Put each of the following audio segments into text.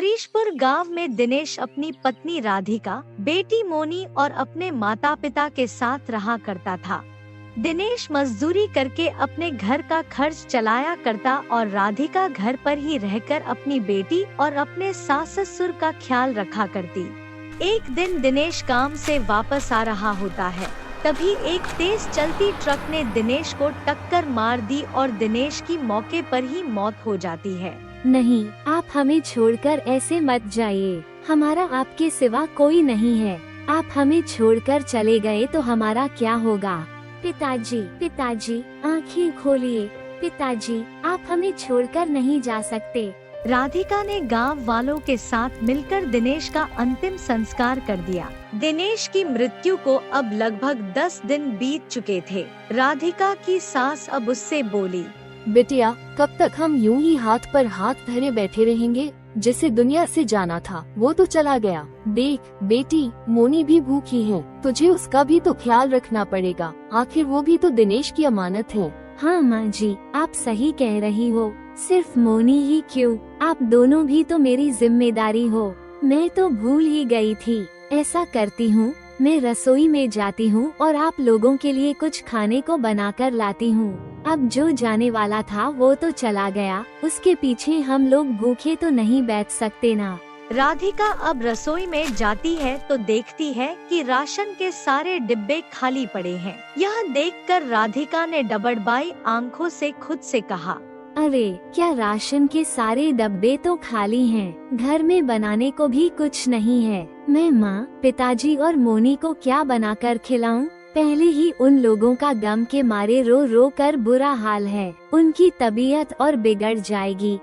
हरीशपुर गांव में दिनेश अपनी पत्नी राधिका, बेटी मोनी और अपने माता पिता के साथ रहा करता था। दिनेश मजदूरी करके अपने घर का खर्च चलाया करता और राधिका घर पर ही रहकर अपनी बेटी और अपने सास ससुर का ख्याल रखा करती। एक दिन दिनेश काम से वापस आ रहा होता है, तभी एक तेज चलती ट्रक ने दिनेश को टक्कर मार दी और दिनेश की मौके पर ही मौत हो जाती है। नहीं, आप हमें छोड़कर ऐसे मत जाइए। हमारा आपके सिवा कोई नहीं है। आप हमें छोड़कर चले गए तो हमारा क्या होगा? पिताजी, पिताजी, आँखें खोलिए। पिताजी, आप हमें छोड़कर नहीं जा सकते। राधिका ने गांव वालों के साथ मिलकर दिनेश का अंतिम संस्कार कर दिया। दिनेश की मृत्यु को अब लगभग 10 दिन बीत चुके थे। राधिका की सास अब उससे बोली, बिटिया, कब तक हम यूं ही हाथ पर हाथ धरे बैठे रहेंगे? जिसे दुनिया से जाना था वो तो चला गया। देख बेटी, मोनी भी भूखी है, तुझे उसका भी तो ख्याल रखना पड़ेगा। आखिर वो भी तो दिनेश की अमानत है। हाँ माँ जी, आप सही कह रही हो। सिर्फ मोनी ही क्यों, आप दोनों भी तो मेरी जिम्मेदारी हो। मैं तो भूल ही गई थी। ऐसा करती हूँ, मैं रसोई में जाती हूँ और आप लोगों के लिए कुछ खाने को बनाकर लाती हूँ। अब जो जाने वाला था वो तो चला गया, उसके पीछे हम लोग भूखे तो नहीं बैठ सकते ना। राधिका अब रसोई में जाती है तो देखती है कि राशन के सारे डिब्बे खाली पड़े हैं। यह देखकर राधिका ने डबडबाई आंखों से खुद से कहा, अरे, क्या राशन के सारे डब्बे तो खाली हैं? घर में बनाने को भी कुछ नहीं है। मैं माँ, पिताजी और मोनी को क्या बनाकर खिलाऊं? पहले ही उन लोगों का गम के मारे रो रो कर बुरा हाल है। उनकी तबीयत और बिगड़ जाएगी।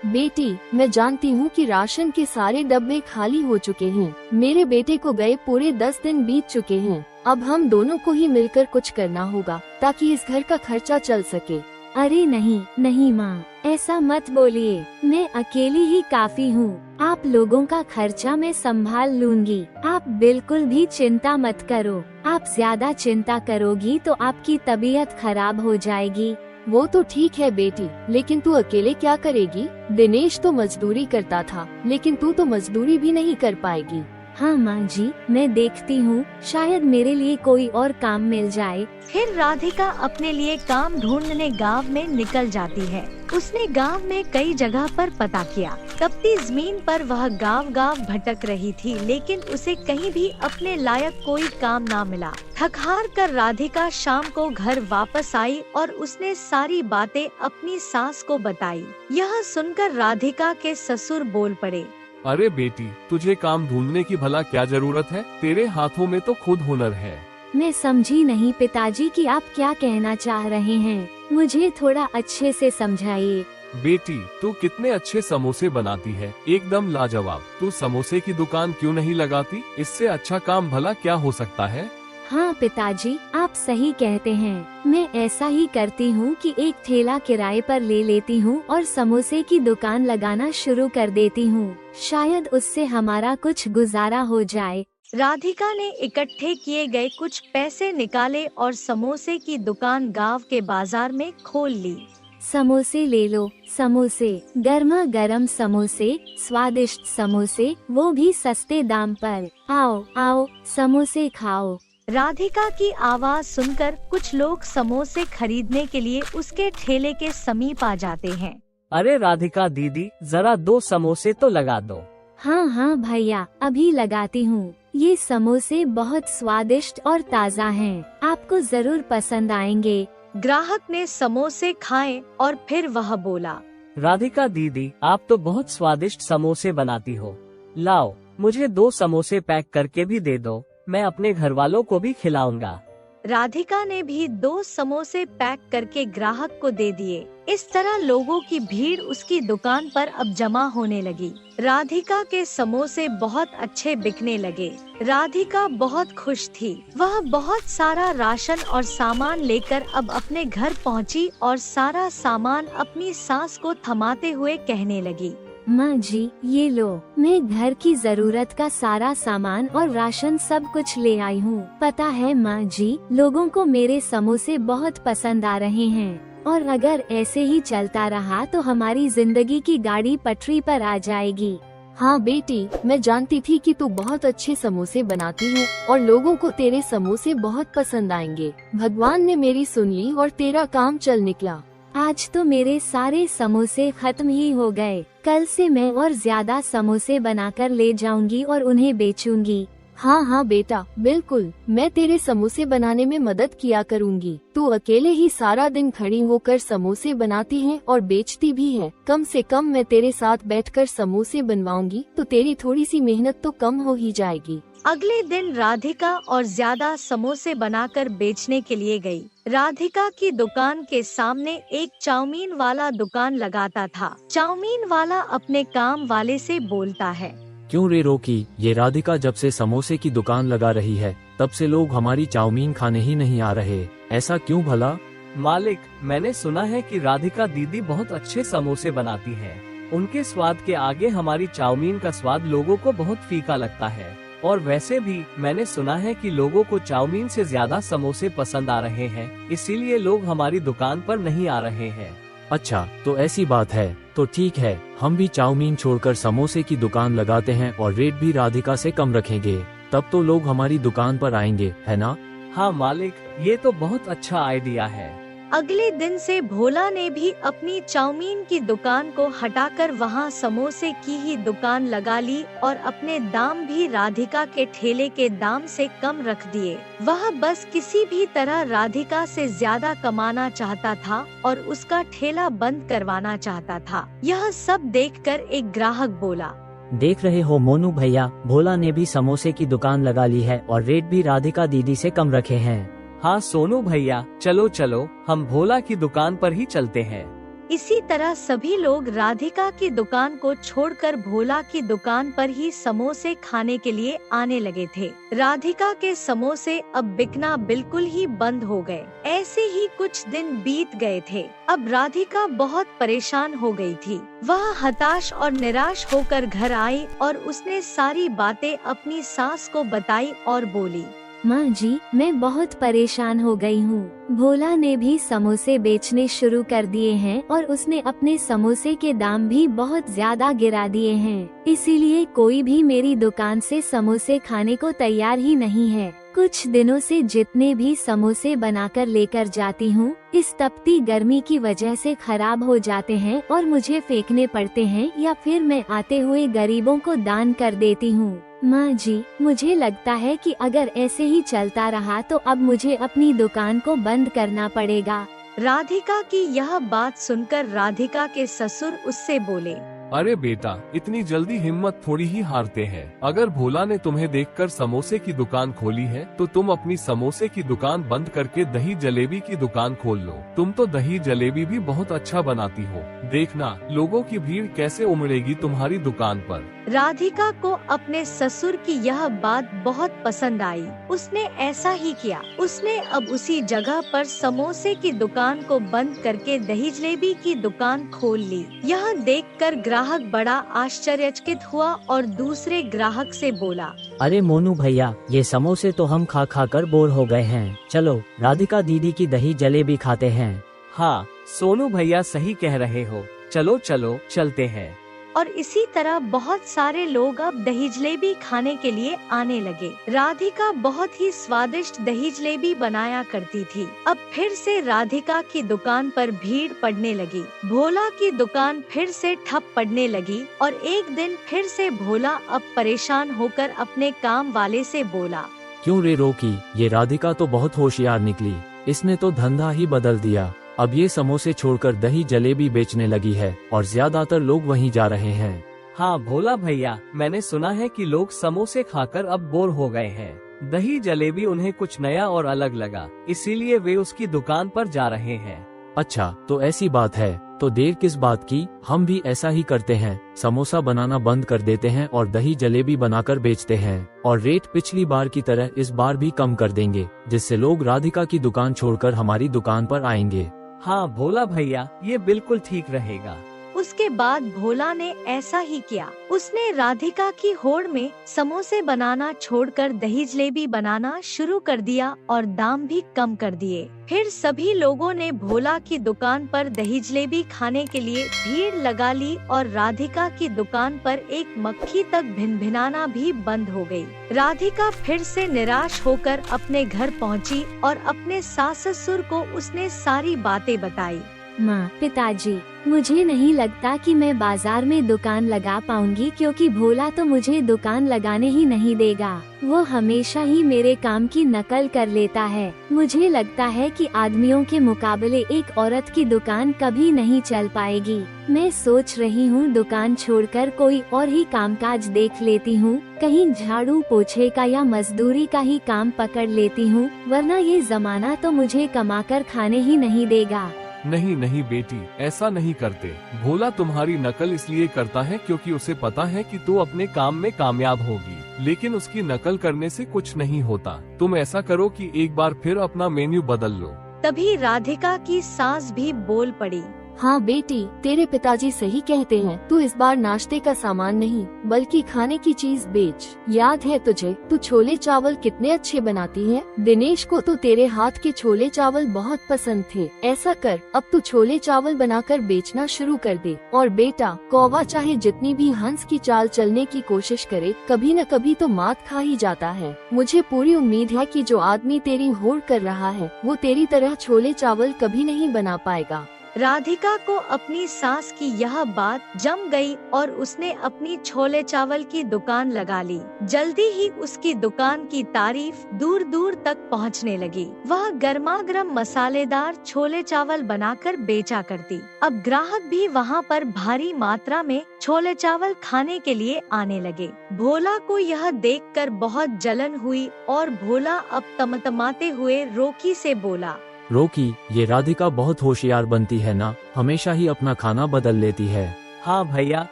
बेटी, मैं जानती हूँ कि राशन के सारे डब्बे खाली हो चुके हैं। मेरे बेटे को गए पूरे 10 दिन बीत चुके हैं। अब हम दोनों को ही मिलकर कुछ करना होगा ताकि इस घर का खर्चा चल सके। अरे नहीं नहीं माँ, ऐसा मत बोलिए। मैं अकेली ही काफी हूँ। आप लोगों का खर्चा मैं संभाल लूंगी। आप बिल्कुल भी चिंता मत करो। आप ज्यादा चिंता करोगी तो आपकी तबीयत खराब हो जाएगी। वो तो ठीक है बेटी, लेकिन तू अकेले क्या करेगी? दिनेश तो मजदूरी करता था, लेकिन तू तो मजदूरी भी नहीं कर पाएगी। हाँ माँ जी, मैं देखती हूँ, शायद मेरे लिए कोई और काम मिल जाए। फिर राधिका अपने लिए काम ढूंढने गांव में निकल जाती है। उसने गांव में कई जगह पर पता किया। तपती जमीन पर वह गांव गांव भटक रही थी, लेकिन उसे कहीं भी अपने लायक कोई काम ना मिला। थक हार कर राधिका शाम को घर वापस आई और उसने सारी बातें अपनी सास को बताई। यह सुनकर राधिका के ससुर बोल पड़े, अरे बेटी, तुझे काम ढूंढने की भला क्या जरूरत है? तेरे हाथों में तो खुद हुनर है। मैं समझी नहीं पिताजी कि आप क्या कहना चाह रहे हैं। मुझे थोड़ा अच्छे से समझाइए। बेटी, तू कितने अच्छे समोसे बनाती है, एकदम लाजवाब। तू समोसे की दुकान क्यों नहीं लगाती? इससे अच्छा काम भला क्या हो सकता है? हाँ पिताजी, आप सही कहते हैं। मैं ऐसा ही करती हूँ कि एक ठेला किराए पर ले लेती हूँ और समोसे की दुकान लगाना शुरू कर देती हूँ। शायद उससे हमारा कुछ गुजारा हो जाए। राधिका ने इकट्ठे किए गए कुछ पैसे निकाले और समोसे की दुकान गांव के बाजार में खोल ली। समोसे ले लो, समोसे, गर्मा गर्म समोसे, स्वादिष्ट समोसे, वो भी सस्ते दाम पर। आओ आओ, समोसे खाओ। राधिका की आवाज सुनकर कुछ लोग समोसे खरीदने के लिए उसके ठेले के समीप आ जाते हैं। अरे राधिका दीदी, जरा 2 समोसे तो लगा दो। हाँ हाँ भैया, अभी लगाती हूँ। ये समोसे बहुत स्वादिष्ट और ताज़ा हैं। आपको जरूर पसंद आएंगे। ग्राहक ने समोसे खाए और फिर वह बोला, राधिका दीदी, आप तो बहुत स्वादिष्ट समोसे बनाती हो। लाओ, मुझे 2 समोसे पैक करके भी दे दो, मैं अपने घर वालों को भी खिलाऊंगा। राधिका ने भी 2 समोसे पैक करके ग्राहक को दे दिए। इस तरह लोगों की भीड़ उसकी दुकान पर अब जमा होने लगी। राधिका के समोसे बहुत अच्छे बिकने लगे। राधिका बहुत खुश थी। वह बहुत सारा राशन और सामान लेकर अब अपने घर पहुंची और सारा सामान अपनी सास को थमाते हुए कहने लगी, माँ जी, ये लो, मैं घर की जरूरत का सारा सामान और राशन सब कुछ ले आई हूँ। पता है माँ जी, लोगों को मेरे समोसे बहुत पसंद आ रहे हैं। और अगर ऐसे ही चलता रहा तो हमारी जिंदगी की गाड़ी पटरी पर आ जाएगी। हाँ बेटी, मैं जानती थी कि तू बहुत अच्छे समोसे बनाती है और लोगों को तेरे समोसे बहुत पसंद आएंगे। भगवान ने मेरी सुन ली और तेरा काम चल निकला। आज तो मेरे सारे समोसे खत्म ही हो गए। कल से मैं और ज्यादा समोसे बनाकर ले जाऊंगी और उन्हें बेचूंगी। हाँ बेटा, बिल्कुल, मैं तेरे समोसे बनाने में मदद किया करूँगी। तू अकेले ही सारा दिन खड़ी होकर समोसे बनाती है और बेचती भी है। कम से कम मैं तेरे साथ बैठकर समोसे बनवाऊंगी तो तेरी थोड़ी सी मेहनत तो कम हो ही जाएगी। अगले दिन राधिका और ज्यादा समोसे बनाकर बेचने के लिए गई। राधिका की दुकान के सामने एक चाउमीन वाला दुकान लगाता था। चाउमीन वाला अपने काम वाले से बोलता है, क्यों रे रोकी, ये राधिका जब से समोसे की दुकान लगा रही है तब से लोग हमारी चाउमीन खाने ही नहीं आ रहे, ऐसा क्यों भला? मालिक, मैंने सुना है कि राधिका दीदी बहुत अच्छे समोसे बनाती है। उनके स्वाद के आगे हमारी चाउमीन का स्वाद लोगों को बहुत फीका लगता है। और वैसे भी मैंने सुना है कि लोगों को चाउमीन से ज्यादा समोसे पसंद आ रहे हैं, इसीलिए लोग हमारी दुकान पर नहीं आ रहे हैं। अच्छा, तो ऐसी बात है तो ठीक है, हम भी चाउमीन छोड़कर समोसे की दुकान लगाते हैं और रेट भी राधिका से कम रखेंगे, तब तो लोग हमारी दुकान पर आएंगे, है ना? हाँ मालिक, ये तो बहुत अच्छा आइडिया है। अगले दिन से भोला ने भी अपनी चाउमीन की दुकान को हटाकर वहां समोसे की ही दुकान लगा ली और अपने दाम भी राधिका के ठेले के दाम से कम रख दिए। वह बस किसी भी तरह राधिका से ज्यादा कमाना चाहता था और उसका ठेला बंद करवाना चाहता था। यह सब देखकर एक ग्राहक बोला, देख रहे हो मोनू भैया, भोला ने भी समोसे की दुकान लगा ली है और रेट भी राधिका दीदी से कम रखे हैं। हाँ सोनू भैया, चलो चलो हम भोला की दुकान पर ही चलते हैं। इसी तरह सभी लोग राधिका की दुकान को छोड़कर भोला की दुकान पर ही समोसे खाने के लिए आने लगे थे। राधिका के समोसे अब बिकना बिल्कुल ही बंद हो गए। ऐसे ही कुछ दिन बीत गए थे। अब राधिका बहुत परेशान हो गई थी। वह हताश और निराश होकर घर आई और उसने सारी बातें अपनी सास को बताई और बोली, माँ जी, मैं बहुत परेशान हो गई हूँ। भोला ने भी समोसे बेचने शुरू कर दिए हैं और उसने अपने समोसे के दाम भी बहुत ज्यादा गिरा दिए हैं। इसीलिए कोई भी मेरी दुकान से समोसे खाने को तैयार ही नहीं है। कुछ दिनों से जितने भी समोसे बनाकर लेकर जाती हूँ, इस तपती गर्मी की वजह से खराब हो जाते हैं और मुझे फेंकने पड़ते हैं या फिर मैं आते हुए गरीबों को दान कर देती हूँ। माँ जी, मुझे लगता है कि अगर ऐसे ही चलता रहा तो अब मुझे अपनी दुकान को बंद करना पड़ेगा। राधिका की यह बात सुनकर राधिका के ससुर उससे बोले, अरे बेटा, इतनी जल्दी हिम्मत थोड़ी ही हारते हैं। अगर भोला ने तुम्हें देखकर समोसे की दुकान खोली है तो तुम अपनी समोसे की दुकान बंद करके दही जलेबी की दुकान खोल लो। तुम तो दही जलेबी भी बहुत अच्छा बनाती हो। देखना लोगों की भीड़ कैसे उमड़ेगी तुम्हारी दुकान पर। राधिका को अपने ससुर की यह बात बहुत पसंद आई। उसने ऐसा ही किया। उसने अब उसी जगह पर समोसे की दुकान को बंद करके दही जलेबी की दुकान खोल ली। यह देखकर ग्राहक बड़ा आश्चर्यचकित हुआ और दूसरे ग्राहक से बोला, अरे मोनू भैया, ये समोसे तो हम खा खा कर बोर हो गए हैं। चलो राधिका दीदी की दही जलेबी खाते हैं। हाँ सोनू भैया सही कह रहे हो, चलो चलो चलते हैं। और इसी तरह बहुत सारे लोग अब दही जलेबी खाने के लिए आने लगे। राधिका बहुत ही स्वादिष्ट दही जलेबी बनाया करती थी। अब फिर से राधिका की दुकान पर भीड़ पड़ने लगी। भोला की दुकान फिर से ठप पड़ने लगी और एक दिन फिर से भोला अब परेशान होकर अपने काम वाले से बोला, क्यों रे रोकी, ये राधिका तो बहुत होशियार निकली। इसने तो धंधा ही बदल दिया। अब ये समोसे छोड़कर दही जलेबी बेचने लगी है और ज्यादातर लोग वहीं जा रहे हैं। हाँ भोला भैया, मैंने सुना है कि लोग समोसे खाकर अब बोर हो गए हैं। दही जलेबी उन्हें कुछ नया और अलग लगा, इसीलिए वे उसकी दुकान पर जा रहे हैं। अच्छा, तो ऐसी बात है तो देर किस बात की, हम भी ऐसा ही करते हैं। समोसा बनाना बंद कर देते हैं और दही जलेबी बनाकर बेचते हैं और रेट पिछली बार की तरह इस बार भी कम कर देंगे, जिससे लोग राधिका की दुकान छोड़कर हमारी दुकान पर आएंगे। हाँ भोला भैया, ये बिल्कुल ठीक रहेगा। उसके बाद भोला ने ऐसा ही किया। उसने राधिका की होड़ में समोसे बनाना छोड़कर दही जलेबी बनाना शुरू कर दिया और दाम भी कम कर दिए। फिर सभी लोगों ने भोला की दुकान पर दही जलेबी खाने के लिए भीड़ लगा ली और राधिका की दुकान पर एक मक्खी तक भिनभिनाना भी बंद हो गई। राधिका फिर से निराश होकर अपने घर पहुंची और अपने सास ससुर को उसने सारी बातें बताई। माँ, पिताजी, मुझे नहीं लगता कि मैं बाजार में दुकान लगा पाऊंगी, क्योंकि भोला तो मुझे दुकान लगाने ही नहीं देगा। वो हमेशा ही मेरे काम की नकल कर लेता है। मुझे लगता है कि आदमियों के मुकाबले एक औरत की दुकान कभी नहीं चल पाएगी। मैं सोच रही हूँ दुकान छोड़कर कोई और ही कामकाज देख लेती हूँ, कहीं झाड़ू पोछे का या मजदूरी का ही काम पकड़ लेती हूँ, वरना ये जमाना तो मुझे कमाकर खाने ही नहीं देगा। नहीं नहीं बेटी, ऐसा नहीं करते। भोला तुम्हारी नकल इसलिए करता है क्योंकि उसे पता है कि तू अपने काम में कामयाब होगी, लेकिन उसकी नकल करने से कुछ नहीं होता। तुम ऐसा करो कि एक बार फिर अपना मेन्यू बदल लो। तभी राधिका की सास भी बोल पड़ी। हाँ बेटी, तेरे पिताजी सही कहते हैं। तू इस बार नाश्ते का सामान नहीं बल्कि खाने की चीज बेच। याद है तुझे, तू छोले चावल कितने अच्छे बनाती है। दिनेश को तो तेरे हाथ के छोले चावल बहुत पसंद थे। ऐसा कर, अब तू छोले चावल बनाकर बेचना शुरू कर दे। और बेटा, कौवा चाहे जितनी भी हंस की चाल चलने की कोशिश करे, कभी न कभी तो मात खा ही जाता है। मुझे पूरी उम्मीद है कि जो आदमी तेरी होड़ कर रहा है वो तेरी तरह छोले चावल कभी नहीं बना पाएगा। राधिका को अपनी सास की यह बात जम गई और उसने अपनी छोले चावल की दुकान लगा ली। जल्दी ही उसकी दुकान की तारीफ दूर दूर तक पहुंचने लगी। वह गर्मा गर्म मसालेदार छोले चावल बनाकर बेचा करती। अब ग्राहक भी वहां पर भारी मात्रा में छोले चावल खाने के लिए आने लगे। भोला को यह देखकर बहुत जलन हुई और भोला अब तमतमाते हुए रोकी से बोला। रोकी, ये राधिका बहुत होशियार बनती है ना, हमेशा ही अपना खाना बदल लेती है। हाँ भैया,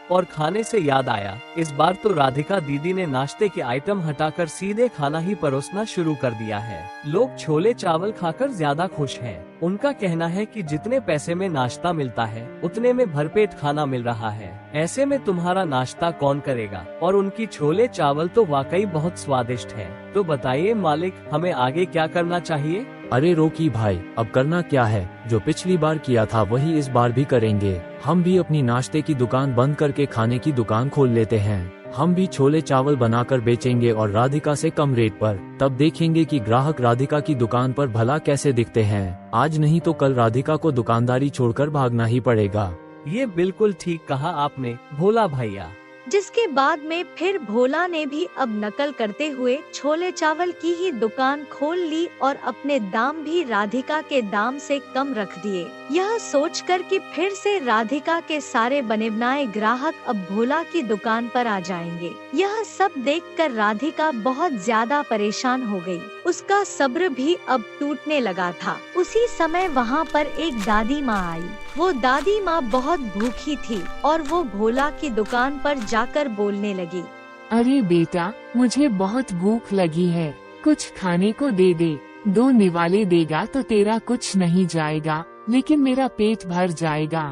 और खाने से याद आया, इस बार तो राधिका दीदी ने नाश्ते के आइटम हटाकर सीधे खाना ही परोसना शुरू कर दिया है। लोग छोले चावल खाकर ज्यादा खुश हैं। उनका कहना है कि जितने पैसे में नाश्ता मिलता है उतने में भरपेट खाना मिल रहा है। ऐसे में तुम्हारा नाश्ता कौन करेगा? और उनकी छोले चावल तो वाकई बहुत स्वादिष्ट है। तो बताइए मालिक, हमें आगे क्या करना चाहिए? अरे रोकी भाई, अब करना क्या है? जो पिछली बार किया था वही इस बार भी करेंगे। हम भी अपनी नाश्ते की दुकान बंद करके खाने की दुकान खोल लेते हैं। हम भी छोले चावल बनाकर बेचेंगे और राधिका से कम रेट पर। तब देखेंगे कि ग्राहक राधिका की दुकान पर भला कैसे दिखते हैं। आज नहीं तो कल राधिका को दुकानदारी छोड़कर भागना ही पड़ेगा। ये बिल्कुल ठीक कहा आपने भोला भैया। जिसके बाद में फिर भोला ने भी अब नकल करते हुए छोले चावल की ही दुकान खोल ली और अपने दाम भी राधिका के दाम से कम रख दिए। यह सोचकर कि फिर से राधिका के सारे बने बनाए ग्राहक अब भोला की दुकान पर आ जाएंगे। यह सब देखकर राधिका बहुत ज्यादा परेशान हो गई। उसका सब्र भी अब टूटने लगा था। उसी समय वहाँ पर एक दादी माँ आई। वो दादी माँ बहुत भूखी थी और वो भोला की दुकान पर जाकर बोलने लगी। अरे बेटा, मुझे बहुत भूख लगी है, कुछ खाने को दे दे। 2 निवाले देगा तो तेरा कुछ नहीं जाएगा, लेकिन मेरा पेट भर जाएगा।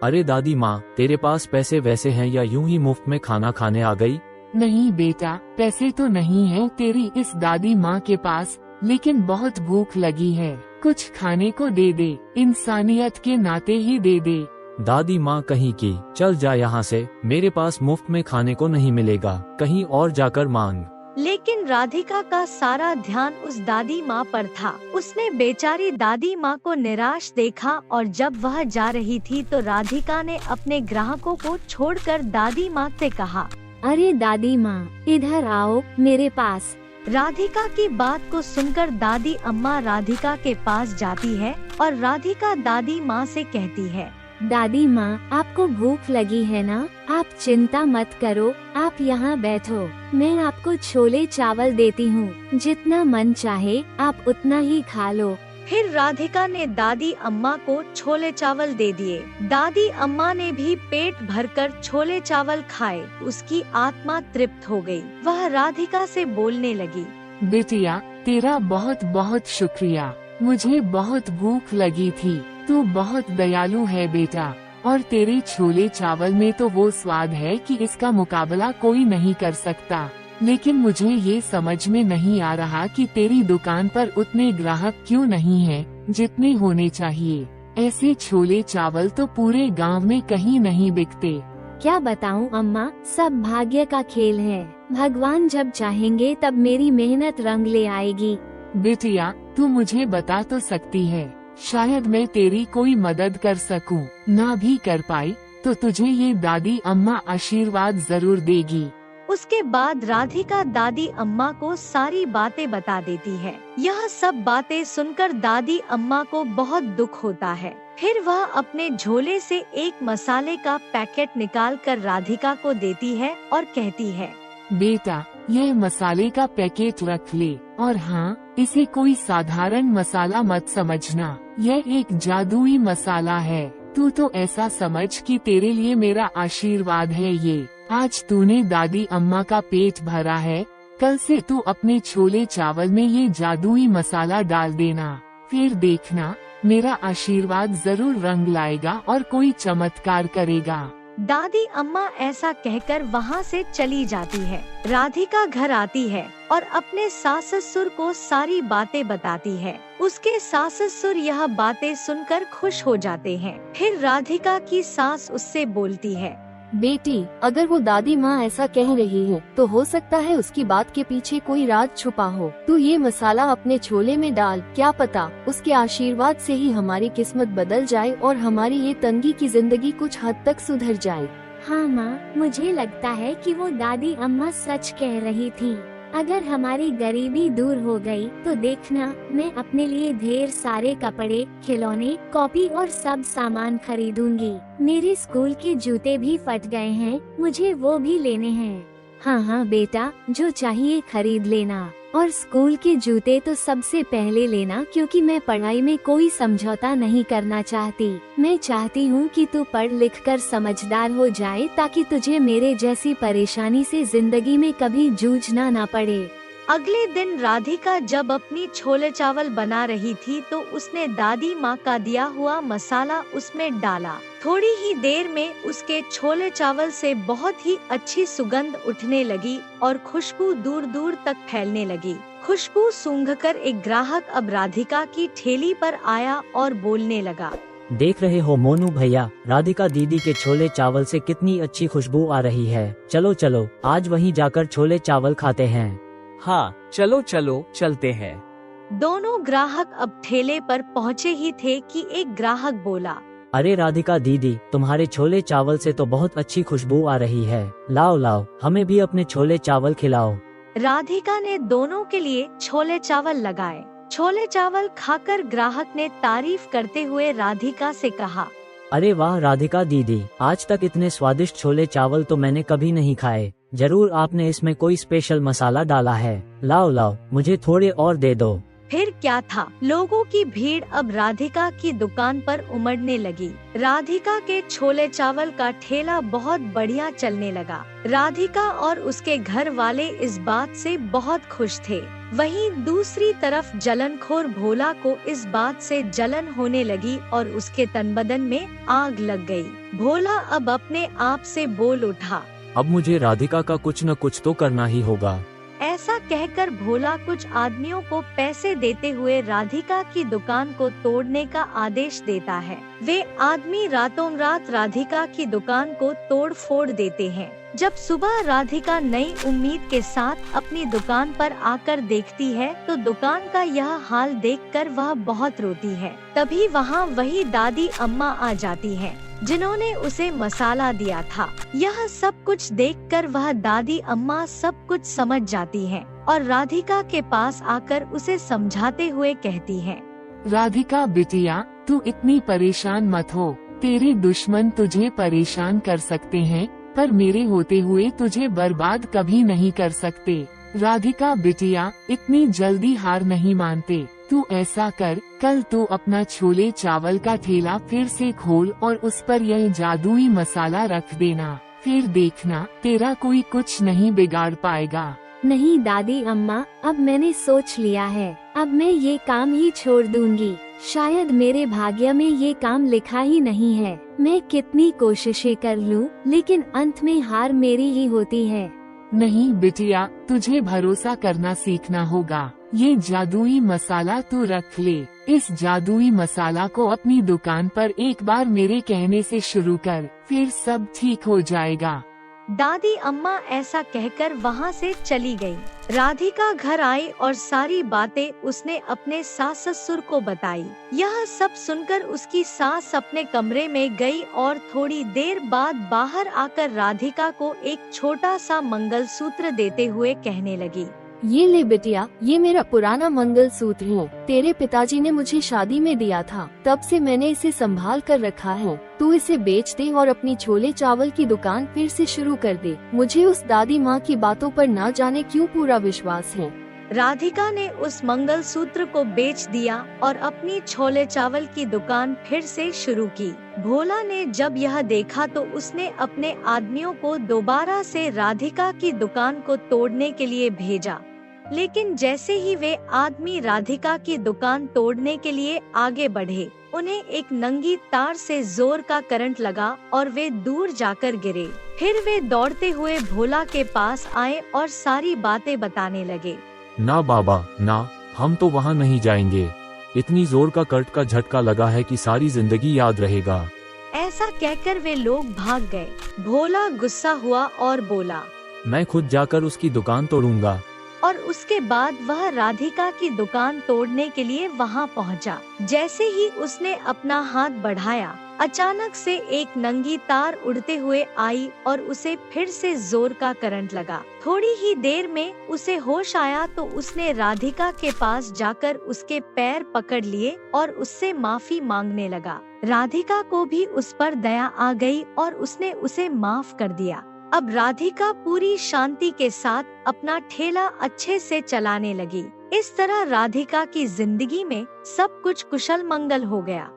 अरे दादी माँ, तेरे पास पैसे वैसे हैं या यूं ही मुफ्त में खाना खाने आ गई? नहीं बेटा, पैसे तो नहीं है तेरी इस दादी माँ के पास, लेकिन बहुत भूख लगी है, कुछ खाने को दे दे, इंसानियत के नाते ही दे दे। दादी माँ कहीं की, चल जा यहाँ से, मेरे पास मुफ्त में खाने को नहीं मिलेगा, कहीं और जाकर मांग। लेकिन राधिका का सारा ध्यान उस दादी माँ पर था। उसने बेचारी दादी माँ को निराश देखा और जब वह जा रही थी तो राधिका ने अपने ग्राहकों को छोड़कर दादी माँ से कहा, अरे दादी माँ, इधर आओ मेरे पास। राधिका की बात को सुनकर दादी अम्मा राधिका के पास जाती है और राधिका दादी माँ से कहती है, दादी माँ, आपको भूख लगी है ना? आप चिंता मत करो, आप यहाँ बैठो, मैं आपको छोले चावल देती हूँ, जितना मन चाहे आप उतना ही खा लो। फिर राधिका ने दादी अम्मा को छोले चावल दे दिए। दादी अम्मा ने भी पेट भरकर छोले चावल खाए। उसकी आत्मा तृप्त हो गई। वह राधिका से बोलने लगी, बेटिया, तेरा बहुत बहुत शुक्रिया, मुझे बहुत भूख लगी थी, तू बहुत दयालु है बेटा। और तेरे छोले चावल में तो वो स्वाद है कि इसका मुकाबला कोई नहीं कर सकता। लेकिन मुझे ये समझ में नहीं आ रहा कि तेरी दुकान पर उतने ग्राहक क्यों नहीं हैं जितने होने चाहिए। ऐसे छोले चावल तो पूरे गांव में कहीं नहीं बिकते। क्या बताऊं अम्मा, सब भाग्य का खेल है। भगवान जब चाहेंगे तब मेरी मेहनत रंग ले आएगी। बिटिया, तू मुझे बता तो सकती है, शायद मैं तेरी कोई मदद कर सकूं। ना भी कर पाई तो तुझे ये दादी अम्मा आशीर्वाद जरूर देगी। उसके बाद राधिका दादी अम्मा को सारी बातें बता देती है। यह सब बातें सुनकर दादी अम्मा को बहुत दुख होता है। फिर वह अपने झोले से एक मसाले का पैकेट निकालकर राधिका को देती है और कहती है, बेटा, यह मसाले का पैकेट रख ले, और हाँ, इसे कोई साधारण मसाला मत समझना, यह एक जादुई मसाला है। तू तो ऐसा समझ कि तेरे लिए मेरा आशीर्वाद है ये। आज तूने दादी अम्मा का पेट भरा है, कल से तू अपने छोले चावल में ये जादुई मसाला डाल देना, फिर देखना मेरा आशीर्वाद जरूर रंग लाएगा और कोई चमत्कार करेगा। दादी अम्मा ऐसा कहकर वहाँ से चली जाती है। राधिका घर आती है और अपने सास ससुर को सारी बातें बताती है। उसके सास ससुर यह बातें सुनकर खुश हो जाते हैं। फिर राधिका की सास उससे बोलती है, बेटी, अगर वो दादी माँ ऐसा कह रही है तो हो सकता है उसकी बात के पीछे कोई राज छुपा हो। तू ये मसाला अपने छोले में डाल, क्या पता उसके आशीर्वाद से ही हमारी किस्मत बदल जाए और हमारी ये तंगी की जिंदगी कुछ हद तक सुधर जाए। हाँ माँ, मुझे लगता है कि वो दादी अम्मा सच कह रही थी। अगर हमारी गरीबी दूर हो गई तो देखना, मैं अपने लिए ढेर सारे कपड़े, खिलौने, कॉपी और सब सामान खरीदूंगी। मेरे स्कूल के जूते भी फट गए हैं, मुझे वो भी लेने हैं। हाँ हाँ बेटा, जो चाहिए खरीद लेना, और स्कूल के जूते तो सबसे पहले लेना, क्योंकि मैं पढ़ाई में कोई समझौता नहीं करना चाहती। मैं चाहती हूँ कि तू पढ़ लिख कर समझदार हो जाए, ताकि तुझे मेरे जैसी परेशानी से जिंदगी में कभी जूझना ना पड़े। अगले दिन राधिका जब अपनी छोले चावल बना रही थी तो उसने दादी माँ का दिया हुआ मसाला उसमें डाला। थोड़ी ही देर में उसके छोले चावल से बहुत ही अच्छी सुगंध उठने लगी और खुशबू दूर दूर तक फैलने लगी। खुशबू सूंघकर एक ग्राहक अब राधिका की ठेली पर आया और बोलने लगा, देख रहे हो मोनू भैया, राधिका दीदी के छोले चावल से कितनी अच्छी खुशबू आ रही है। चलो चलो, आज वहीं जाकर छोले चावल खाते हैं। हाँ, चलो चलो चलते हैं। दोनों ग्राहक अब ठेले पर पहुँचे ही थे कि एक ग्राहक बोला, अरे राधिका दीदी, तुम्हारे छोले चावल से तो बहुत अच्छी खुशबू आ रही है। लाओ लाओ, हमें भी अपने छोले चावल खिलाओ। राधिका ने दोनों के लिए छोले चावल लगाए। छोले चावल खाकर ग्राहक ने तारीफ करते हुए राधिका से कहा, अरे वाह राधिका दीदी, आज तक इतने स्वादिष्ट छोले चावल तो मैंने कभी नहीं खाए। जरूर आपने इसमें कोई स्पेशल मसाला डाला है। लाओ लाओ, मुझे थोड़े और दे दो। फिर क्या था, लोगों की भीड़ अब राधिका की दुकान पर उमड़ने लगी। राधिका के छोले चावल का ठेला बहुत बढ़िया चलने लगा। राधिका और उसके घर वाले इस बात से बहुत खुश थे। वहीं दूसरी तरफ जलनखोर भोला को इस बात से जलन होने लगी और उसके तन बदन में आग लग गई। भोला अब अपने आप से बोल उठा, अब मुझे राधिका का कुछ न कुछ तो करना ही होगा। ऐसा कहकर भोला कुछ आदमियों को पैसे देते हुए राधिका की दुकान को तोड़ने का आदेश देता है। वे आदमी रातों रात राधिका की दुकान को तोड़ फोड़ देते हैं। जब सुबह राधिका नई उम्मीद के साथ अपनी दुकान पर आकर देखती है तो दुकान का यह हाल देखकर वह बहुत रोती है। तभी वहाँ वही दादी अम्मा आ जाती हैं, जिन्होंने उसे मसाला दिया था। यह सब कुछ देखकर वह दादी अम्मा सब कुछ समझ जाती हैं और राधिका के पास आकर उसे समझाते हुए कहती हैं, राधिका बिटिया, तू इतनी परेशान मत हो। तेरे दुश्मन तुझे परेशान कर सकते हैं, पर मेरे होते हुए तुझे बर्बाद कभी नहीं कर सकते। राधिका बिटिया, इतनी जल्दी हार नहीं मानते। तू ऐसा कर, कल तू अपना छोले चावल का ठेला फिर से खोल और उस पर यह जादुई मसाला रख देना। फिर देखना, तेरा कोई कुछ नहीं बिगाड़ पाएगा। नहीं दादी अम्मा, अब मैंने सोच लिया है, अब मैं ये काम ही छोड़ दूंगी। शायद मेरे भाग्य में ये काम लिखा ही नहीं है। मैं कितनी कोशिशें कर लूं, लेकिन अंत में हार मेरी ही होती है। नहीं बिटिया, तुझे भरोसा करना सीखना होगा। ये जादुई मसाला तू रख ले। इस जादुई मसाला को अपनी दुकान पर एक बार मेरे कहने से शुरू कर, फिर सब ठीक हो जाएगा। दादी अम्मा ऐसा कहकर वहाँ से चली गई। राधिका घर आई और सारी बातें उसने अपने सास ससुर को बताई। यह सब सुनकर उसकी सास अपने कमरे में गई और थोड़ी देर बाद बाहर आकर राधिका को एक छोटा सा मंगलसूत्र देते हुए कहने लगी, ये ले बिटिया, ये मेरा पुराना मंगलसूत्र है। तेरे पिताजी ने मुझे शादी में दिया था, तब से मैंने इसे संभाल कर रखा है। तू इसे बेच दे और अपनी छोले चावल की दुकान फिर से शुरू कर दे। मुझे उस दादी माँ की बातों पर ना जाने क्यों पूरा विश्वास है। राधिका ने उस मंगलसूत्र को बेच दिया और अपनी छोले चावल की दुकान फिर से शुरू की। भोला ने जब यह देखा तो उसने अपने आदमियों को दोबारा से राधिका की दुकान को तोड़ने के लिए भेजा, लेकिन जैसे ही वे आदमी राधिका की दुकान तोड़ने के लिए आगे बढ़े, उन्हें एक नंगी तार से जोर का करंट लगा और वे दूर जाकर गिरे। फिर वे दौड़ते हुए भोला के पास आए और सारी बातें बताने लगे। ना बाबा ना, हम तो वहाँ नहीं जाएंगे। इतनी जोर का करंट का झटका लगा है कि सारी जिंदगी याद रहेगा। ऐसा कहकर वे लोग भाग गए। भोला गुस्सा हुआ और बोला, मैं खुद जाकर उसकी दुकान तोड़ूंगा। और उसके बाद वह राधिका की दुकान तोड़ने के लिए वहां पहुंचा। जैसे ही उसने अपना हाथ बढ़ाया, अचानक से एक नंगी तार उड़ते हुए आई और उसे फिर से जोर का करंट लगा। थोड़ी ही देर में उसे होश आया तो उसने राधिका के पास जाकर उसके पैर पकड़ लिए और उससे माफी मांगने लगा। राधिका को भी उस पर दया आ गई और उसने उसे माफ कर दिया। अब राधिका पूरी शांति के साथ अपना ठेला अच्छे से चलाने लगी। इस तरह राधिका की जिंदगी में सब कुछ कुशल मंगल हो गया।